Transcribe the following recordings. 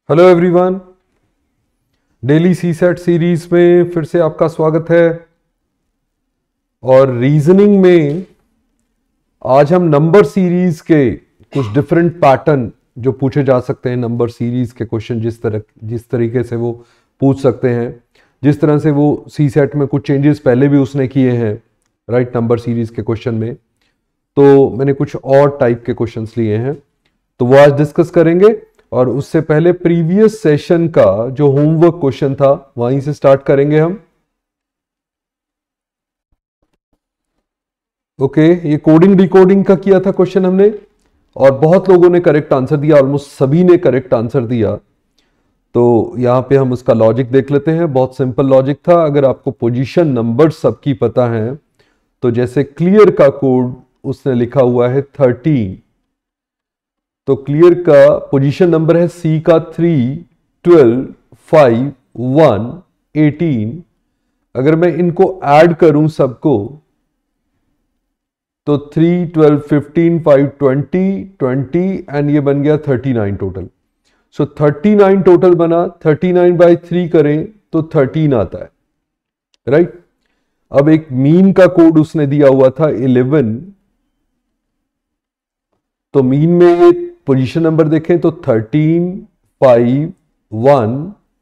Hello everyone, daily CSAT series में फिर से आपका स्वागत है। और रीजनिंग में आज हम नंबर सीरीज के कुछ डिफरेंट पैटर्न जो पूछे जा सकते हैं, नंबर सीरीज के क्वेश्चन जिस तरीके से वो पूछ सकते हैं, जिस तरह से वो सीसेट में कुछ चेंजेस पहले भी उसने किए हैं राइट नंबर सीरीज के क्वेश्चन में, तो मैंने कुछ और टाइप के क्वेश्चंस लिए हैं तो वो आज डिस्कस करेंगे। और उससे पहले प्रीवियस सेशन का जो होमवर्क क्वेश्चन था वहीं से स्टार्ट करेंगे हम। ओके, ये कोडिंग डिकोडिंग का किया था क्वेश्चन हमने और बहुत लोगों ने करेक्ट आंसर दिया, ऑलमोस्ट सभी ने करेक्ट आंसर दिया। तो यहां पे हम उसका लॉजिक देख लेते हैं। बहुत सिंपल लॉजिक था। अगर आपको पोजीशन नंबर सबकी पता है तो जैसे क्लियर का कोड उसने लिखा हुआ है 13, तो क्लियर का पोजीशन नंबर है सी का 3, 12, 5, 1, 18। अगर मैं इनको ऐड करूं सबको तो 3, 12, 15, 5, 20 एंड ये बन गया 39 टोटल। सो 39 टोटल बना। 39/3 करें तो 13 आता है राइट। अब एक मीन का कोड उसने दिया हुआ था 11, तो मीन में ये पोजीशन नंबर देखें तो 13, 5, 1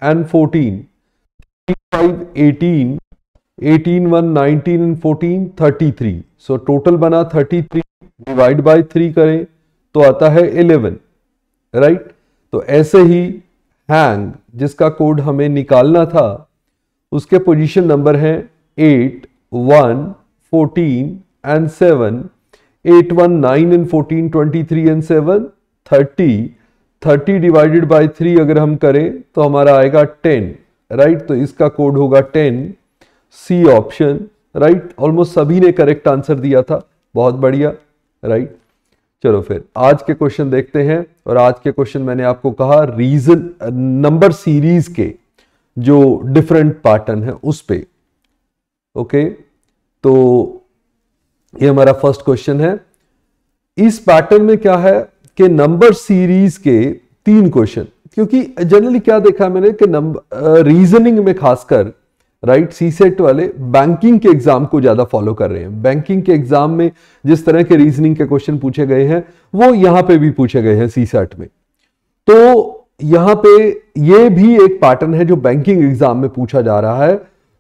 एंड 14, 5, 18, 18, 1, 19 एंड 14, 33। सो टोटल बना 33, डिवाइड बाय 3 करें तो आता है 11 राइट। तो ऐसे ही हैंग जिसका कोड हमें निकालना था उसके पोजीशन नंबर है 8, 1, 14 and 7, 8, 1, 9 and 14, 23 and 7, 30 divided by 3 अगर हम करें तो हमारा आएगा 10 राइट। तो इसका कोड होगा 10, सी ऑप्शन राइट। ऑलमोस्ट सभी ने करेक्ट आंसर दिया था, बहुत बढ़िया राइट। चलो फिर आज के क्वेश्चन देखते हैं। और आज के क्वेश्चन मैंने आपको कहा रीजन नंबर सीरीज के जो डिफरेंट पैटर्न है उस पे। ओके, तो ये हमारा फर्स्ट क्वेश्चन है। इस पैटर्न में क्या है कि नंबर सीरीज के 3 क्वेश्चन, क्योंकि जनरली क्या देखा मैंने कि रीजनिंग में खासकर राइट सीसेट वाले बैंकिंग के एग्जाम को ज्यादा फॉलो कर रहे हैं। बैंकिंग के एग्जाम में जिस तरह के रीजनिंग के क्वेश्चन पूछे गए हैं वो यहां पे भी पूछे गए हैं सीसेट में। तो यहां पे ये भी एक पैटर्न है जो बैंकिंग एग्जाम में पूछा जा रहा है,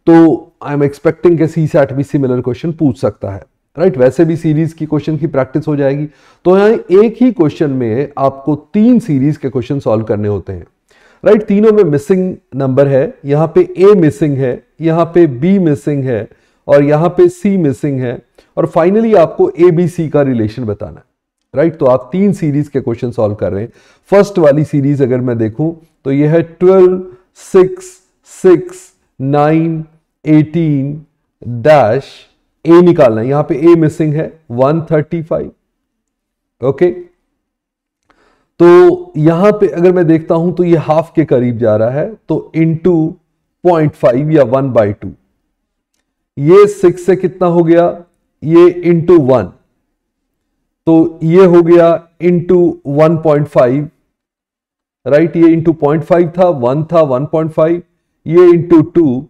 तो आई एम एक्सपेक्टिंग कि सीसेट भी सिमिलर क्वेश्चन पूछ सकता है राइट। वैसे भी सीरीज की क्वेश्चन की प्रैक्टिस हो जाएगी। तो यहां एक ही क्वेश्चन में आपको 3 सीरीज के क्वेश्चन सॉल्व करने होते हैं राइट। तीनों में मिसिंग नंबर है। यहां पे ए मिसिंग है, यहां पे बी मिसिंग है और यहां पे सी मिसिंग है। और फाइनली आपको ए बी सी का रिलेशन बताना है राइट। तो आप 3 सीरीज के क्वेश्चन सॉल्व कर रहे हैं। फर्स्ट वाली सीरीज अगर मैं देखूं तो यह है 12, 6, 6, 9, 18 डैश ए निकालना है। यहां पे ए मिसिंग है 135। ओके, तो यहां पे अगर मैं देखता हूं तो ये हाफ के करीब जा रहा है, तो इंटू 0.5 या 1/2। ये 6 से कितना हो गया, ये इंटू 1, तो ये हो गया इंटू 1.5 राइट। ये इंटू 0.5 था, 1 था, 1.5, ये इंटू 2,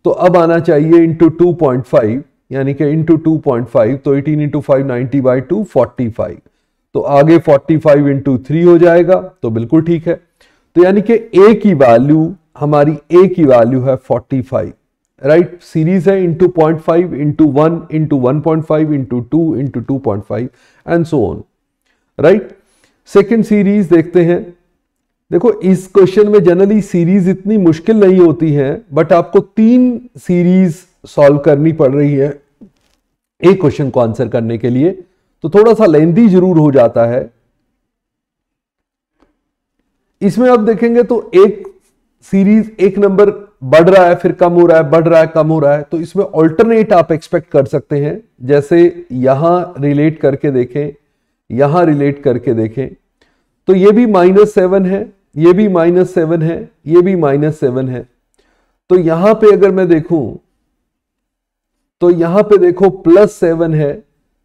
तो अब आना चाहिए इंटू 2.5 यानी कि इंटू 2.5, तो 18 इंटू 5 90/2 45। तो आगे 45 इंटू 3 हो जाएगा, तो बिल्कुल ठीक है। तो यानी कि ए की वैल्यू, हमारी ए की वैल्यू है 45 राइट। सीरीज है into 0.5 into 1 into 1.5 into 2 into 2.5 and so on right. Second series देखते हैं। देखो इस क्वेश्चन में जनरली सीरीज इतनी मुश्किल नहीं होती है, बट आपको 3 सीरीज सॉल्व करनी पड़ रही है एक क्वेश्चन को आंसर करने के लिए, तो थोड़ा सा लेंथी जरूर हो जाता है। इसमें आप देखेंगे तो एक सीरीज एक नंबर बढ़ रहा है फिर कम हो रहा है, बढ़ रहा है कम हो रहा है, तो इसमें ऑल्टरनेट आप एक्सपेक्ट कर सकते हैं। जैसे यहां रिलेट करके देखें, यहां रिलेट करके देखें, तो ये भी -7 है, ये भी -7 है, ये भी -7 है। तो यहां पे अगर मैं देखूं तो यहां पे देखो +7 है,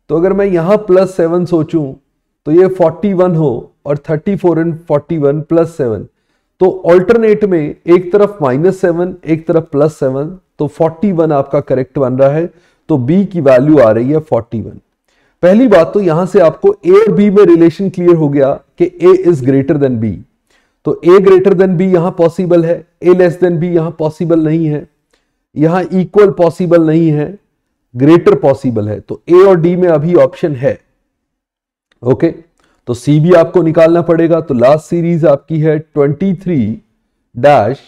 तो अगर मैं यहां +7 सोचूं तो ये 41 हो और 34 एंड 41 +7, तो ऑल्टरनेट में एक तरफ -7 एक तरफ +7, तो 41 आपका करेक्ट बन रहा है। तो बी की वैल्यू आ रही है 41। पहली बात तो यहां से आपको ए और बी में रिलेशन क्लियर हो गया कि ए इज ग्रेटर देन बी। तो ए ग्रेटर देन बी यहां पॉसिबल है, ए लेस देन बी यहां पॉसिबल नहीं है, यहां इक्वल पॉसिबल नहीं है, ग्रेटर पॉसिबल है। तो ए और डी में अभी ऑप्शन है। ओके, तो सी भी आपको निकालना पड़ेगा। तो लास्ट सीरीज आपकी है 23 डैश,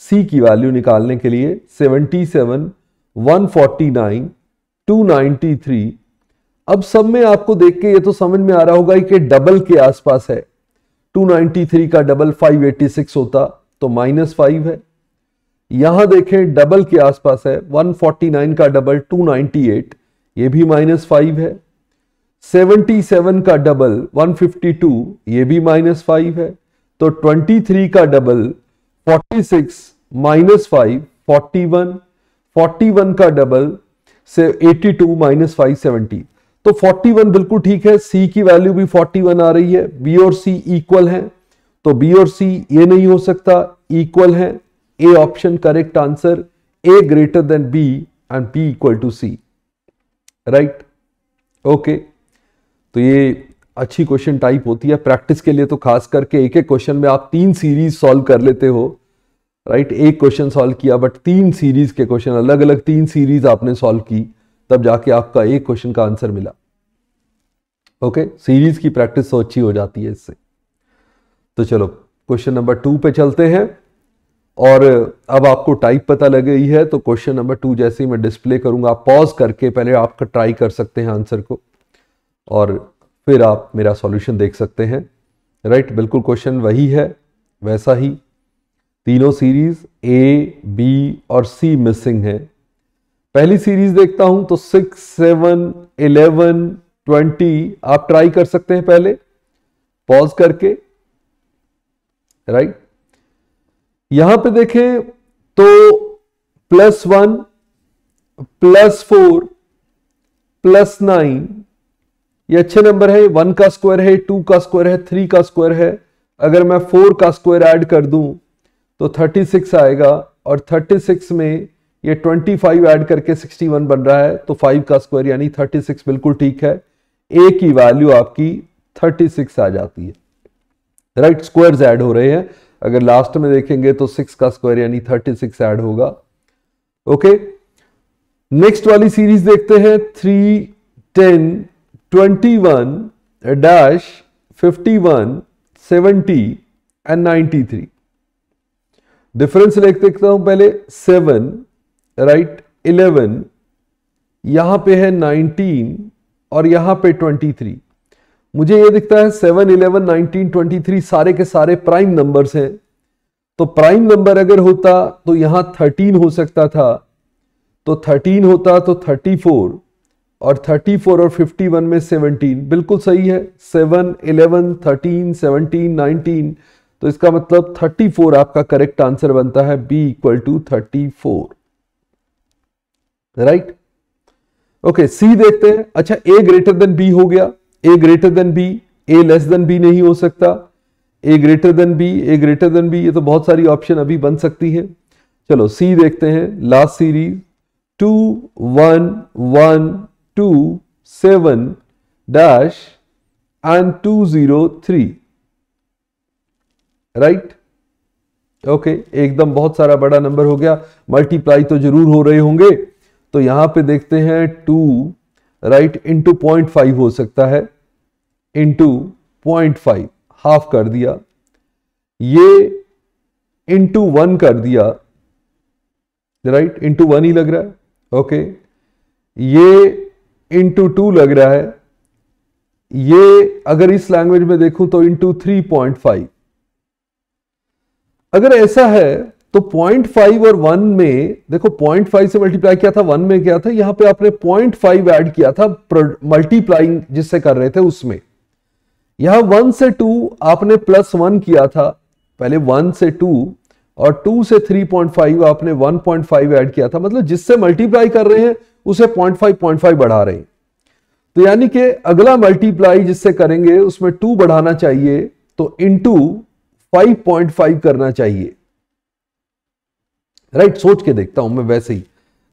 सी की वैल्यू निकालने के लिए 77, 149, 293। अब सब में आपको देख के ये तो समझ में आ रहा होगा कि डबल के आसपास है। 293 का डबल 586 होता, तो -5 है। यहां देखें डबल के आसपास है, 149 का डबल 298, ये भी -5 है। 77 का डबल 152, ये भी -5 है। तो 23 का डबल 46 -5 41, 41 का डबल से 82 -5 70। तो 41 बिल्कुल ठीक है। सी की वैल्यू भी 41 आ रही है। बी और सी इक्वल है, तो बी और सी ये नहीं हो सकता, इक्वल है। A option correct answer, A greater than B and B equal to C, right. Okay, तो ये अच्छी क्वेश्चन टाइप होती है प्रैक्टिस के लिए। तो खास करके एक एक क्वेश्चन में आप 3 सीरीज सॉल्व कर लेते हो, राइट। एक क्वेश्चन सॉल्व किया बट 3 सीरीज के क्वेश्चन, अलग अलग 3 सीरीज आपने सॉल्व की, तब जाके आपका एक क्वेश्चन का आंसर मिला। ओके, सीरीज की प्रैक्टिस तो अच्छी हो जाती है इससे। तो चलो क्वेश्चन नंबर 2 पे चलते हैं। और अब आपको टाइप पता लग गई है, तो क्वेश्चन नंबर 2 जैसे ही मैं डिस्प्ले करूंगा, आप पॉज करके पहले आप ट्राई कर सकते हैं आंसर को, और फिर आप मेरा सॉल्यूशन देख सकते हैं, राइट। बिल्कुल क्वेश्चन वही है, वैसा ही। तीनों सीरीज ए, बी और सी मिसिंग है। पहली सीरीज देखता हूं तो 6, 7, 11, 20 आप ट्राई कर सकते हैं पहले पॉज करके, राइट। यहां पे देखें तो +1, +4, +9 ये अच्छे नंबर है। 1 का स्क्वायर है, 2 का स्क्वायर है, 3 का स्क्वायर है। अगर मैं 4 का स्क्वायर ऐड कर दूं तो 36 आएगा, और 36 में ये 25 ऐड करके 61 बन रहा है, तो 5 का स्क्वायर यानी 36 बिल्कुल ठीक है। ए की वैल्यू आपकी 36 आ जाती है, राइट। स्क्वायर्स ऐड हो रहे हैं, अगर लास्ट में देखेंगे तो 6 का स्क्वायर यानी 36 ऐड होगा। ओके, नेक्स्ट वाली सीरीज देखते हैं। 3, 10, 21 डैश 51, 70 एंड 93। डिफरेंस लिख देखता हूं पहले। 7, राइट, 11, यहां पे है 19 और यहां पे 23। मुझे ये दिखता है 7, 11, 19, 23 सारे के सारे प्राइम नंबर्स हैं। तो प्राइम नंबर अगर होता तो यहां 13 हो सकता था, तो 13 होता तो 34, और 34 और 51 में 17 बिल्कुल सही है। 7, 11, 13, 17, 19, तो इसका मतलब 34 आपका करेक्ट आंसर बनता है। B equal to 34, right. Okay, C देखते हैं। अच्छा, ए ग्रेटर देन बी हो गया, A greater than B, A less than B नहीं हो सकता। A greater than B, A greater than B, ये तो बहुत सारी ऑप्शन अभी बन सकती है। चलो सी देखते हैं। Last series 2, 1, 1, 2, 7 dash and 203, right. Okay, एकदम बहुत सारा बड़ा नंबर हो गया। मल्टीप्लाई तो जरूर हो रहे होंगे, तो यहां पे देखते हैं 2, राइट, इंटू 0.5 हो सकता है, इंटू 0.5 हाफ कर दिया, ये इंटू 1 कर दिया, राइट, इंटू 1 ही लग रहा है। ओके, ये इंटू 2 लग रहा है, ये अगर इस लैंग्वेज में देखूं तो इंटू 3.5। अगर ऐसा है तो 0.5 और 1 में देखो, 0.5 से मल्टीप्लाई किया था, 1 में क्या था, यहां पे आपने 0.5 ऐड किया था मल्टीप्लाइंग जिससे कर रहे थे उसमें। यहां 1 से 2 आपने +1 किया था, पहले 1 से 2 और 2 से 3.5 आपने 1.5 ऐड किया था, मतलब जिससे मल्टीप्लाई कर रहे हैं उसे 0.5 बढ़ा रहे हैं। तो यानी कि अगला मल्टीप्लाई जिससे करेंगे उसमें 2 बढ़ाना चाहिए, तो इंटू 5.5 करना चाहिए। राइट, सोच के देखता हूं मैं वैसे ही।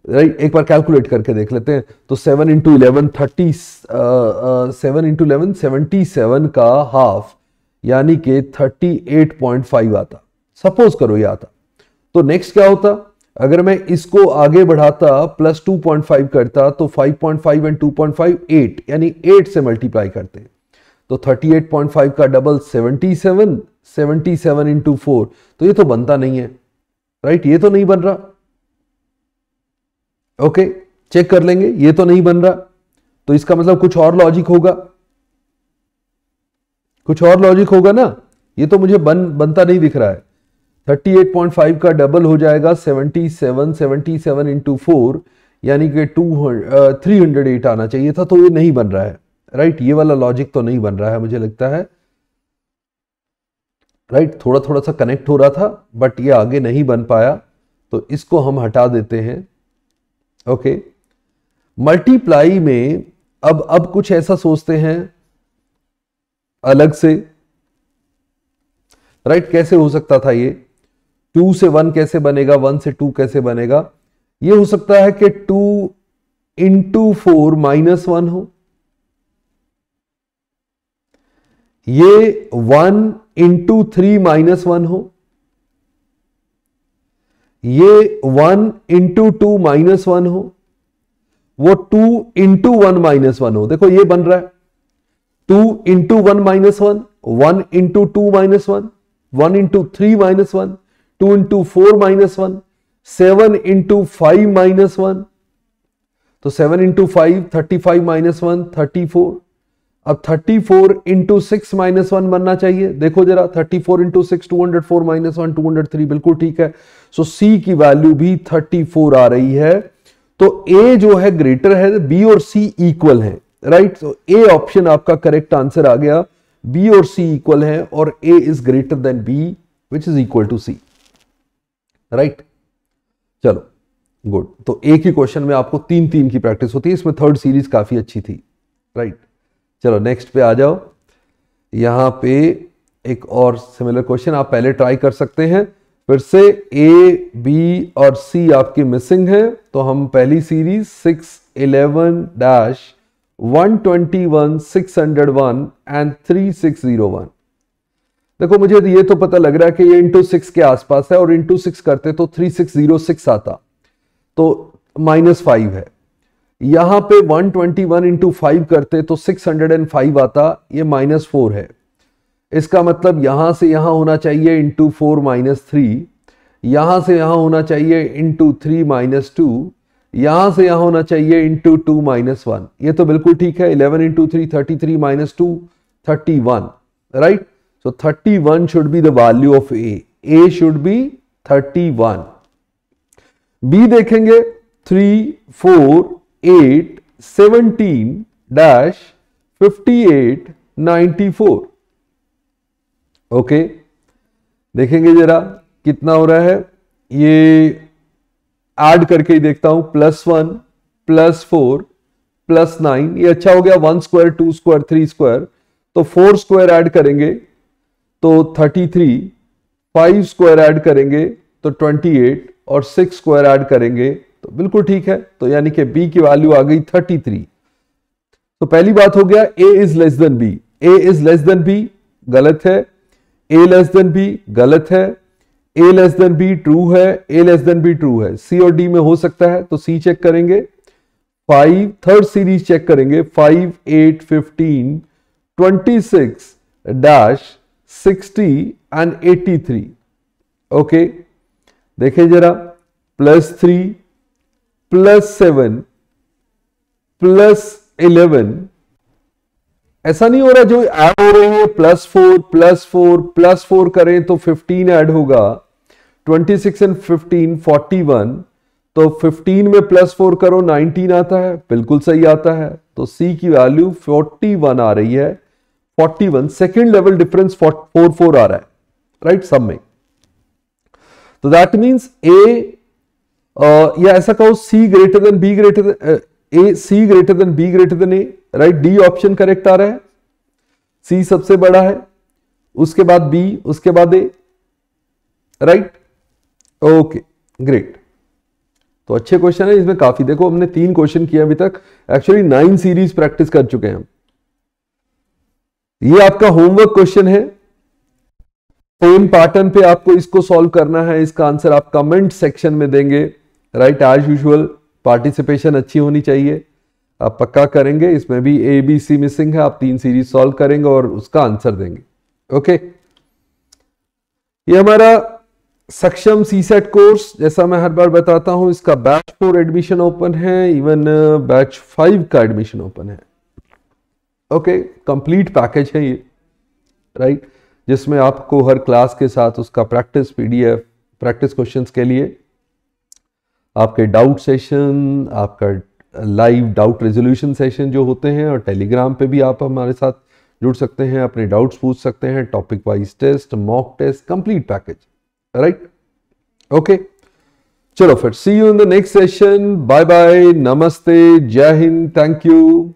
राइट, एक बार कैलकुलेट करके देख लेते हैं। तो 7 इंटू 11 30, 7 इंटू 11 77 का हाफ यानी कि 38.5 आता। सपोज करो ये आता, तो नेक्स्ट क्या होता, अगर मैं इसको आगे बढ़ाता प्लस 2.5 करता तो 5.5 एंड 2.5 8, यानी 8 से मल्टीप्लाई करते तो 38.5 का डबल 77, 77 इंटू 4, तो ये तो बनता नहीं है। राइट, ये तो नहीं बन रहा। ओके, चेक कर लेंगे, ये तो नहीं बन रहा, तो इसका मतलब कुछ और लॉजिक होगा, कुछ और लॉजिक होगा ना। ये तो मुझे बनता नहीं दिख रहा है। 38.5 का डबल हो जाएगा 77, 77 इंटू 4 यानी कि 308 आना चाहिए था, तो ये नहीं बन रहा है। राइट, ये वाला लॉजिक तो नहीं बन रहा है मुझे लगता है। राइट, थोड़ा थोड़ा सा कनेक्ट हो रहा था बट ये आगे नहीं बन पाया, तो इसको हम हटा देते हैं। ओके, मल्टीप्लाई में अब कुछ ऐसा सोचते हैं अलग से। राइट, कैसे हो सकता था ये? 2 से 1 कैसे बनेगा, 1 से 2 कैसे बनेगा? ये हो सकता है कि 2 इंटू 4 -1 हो, ये 1 इंटू 3 -1 हो, ये 1 इंटू 2 -1 हो, वो 2 इंटू 1 -1 हो। देखो ये बन रहा है 2 into 1 -1, 1 into 2 -1, 1 into 3 -1, 2 into 4 -1, 7 into 5 -1, तो 7 इंटू 5 35 -1 34। अब 34 इंटू 6 -1 बनना चाहिए। देखो जरा, 34 इंटू 6 204 -1 203, बिल्कुल ठीक है। सो सी की वैल्यू भी 34 आ रही है। तो ए जो है ग्रेटर है, बी और सी इक्वल है। राइट, तो ए ऑप्शन आपका करेक्ट आंसर आ गया। बी और सी इक्वल है और A is greater than B which is equal to C. Right, चलो गुड। तो एक ही क्वेश्चन में आपको 3-3 की प्रैक्टिस होती है, इसमें थर्ड सीरीज काफी अच्छी थी। राइट, चलो नेक्स्ट पे आ जाओ। यहां पे एक और सिमिलर क्वेश्चन आप पहले ट्राई कर सकते हैं। फिर से ए, बी और सी आपकी मिसिंग है, तो हम पहली सीरीज 611-121 601 एंड 3601। देखो मुझे ये तो पता लग रहा है कि ये इंटू 6 के आसपास है, और इंटू 6 करते तो 3606 आता, तो -5 है। यहां पे 121 इंटू 5 करते तो 605 आता, ये -4 है। इसका मतलब यहां से यहां होना चाहिए इंटू 4 -3, यहां से यहां होना चाहिए इंटू 3 -2, यहां से यहां होना चाहिए इंटू 2 -1। ये तो बिल्कुल ठीक है। 11 into 3 33 -2 31। Right, so 31 should be the value of A. A should be 31। B देखेंगे 3 4 8 17-58 94। ओके, देखेंगे जरा कितना हो रहा है। ये ऐड करके ही देखता हूं, +1 +4 +9, ये अच्छा हो गया। 1 स्क्वायर 2 स्क्वायर 3 स्क्वायर, तो 4 स्क्वायर ऐड करेंगे तो 33, 5 स्क्वायर ऐड करेंगे तो 28, और 6 स्क्वायर ऐड करेंगे तो बिल्कुल ठीक है। तो यानी कि बी की वैल्यू आ गई 33। तो पहली बात हो गया A is less than B. A is less than B गलत है, ए लेस देन बी गलत है, A less than B true है, A less than B true है। सी और डी में हो सकता है, तो सी चेक करेंगे। 5 थर्ड सीरीज चेक करेंगे, 5 8 15 26 -60 एंड 83। ओके, देखें जरा, +3 +7 +11, ऐसा नहीं हो रहा जो ऐड हो रही है। +4 +4 +4 करें तो 15 ऐड होगा, 26 एंड 15 41, तो 15 में +4 करो 19 आता है, बिल्कुल सही आता है। तो सी की वैल्यू 41 आ रही है। 41 सेकेंड लेवल डिफरेंस 44 आ रहा है। राइट, सब में। तो दैट मीन्स ए, या ऐसा कहो C greater than B greater than A, C greater than B greater than A. Right, D option correct आ रहा है। सी सबसे बड़ा है, उसके बाद बी, उसके बाद ए, राइट? Okay, great. तो अच्छे क्वेश्चन है इसमें काफी। देखो हमने 3 क्वेश्चन किए अभी तक, एक्चुअली 9 सीरीज प्रैक्टिस कर चुके हैं हम। ये आपका होमवर्क क्वेश्चन है, सेम पैटर्न पे आपको इसको सॉल्व करना है। इसका आंसर आप कमेंट सेक्शन में देंगे, राइट? एज यूजुअल पार्टिसिपेशन अच्छी होनी चाहिए, आप पक्का करेंगे। इसमें भी ए बी सी मिसिंग है, आप 3 सीरीज सॉल्व करेंगे और उसका आंसर देंगे। ओके, ये हमारा सक्षम सीसेट कोर्स, जैसा मैं हर बार बताता हूं, इसका बैच 4 एडमिशन ओपन है, इवन बैच 5 का एडमिशन ओपन है। ओके, कंप्लीट पैकेज है ये, राइट? जिसमें आपको हर क्लास के साथ उसका प्रैक्टिस पीडीएफ, प्रैक्टिस क्वेश्चंस के लिए आपके डाउट सेशन, आपका लाइव डाउट रेजोल्यूशन सेशन जो होते हैं, और टेलीग्राम पे भी आप हमारे साथ जुड़ सकते हैं, अपने डाउट्स पूछ सकते हैं, topic wise test, mock test, complete package, right? Okay, चलो फिर see you in the next session. Bye bye, नमस्ते, जय हिंद, थैंक यू।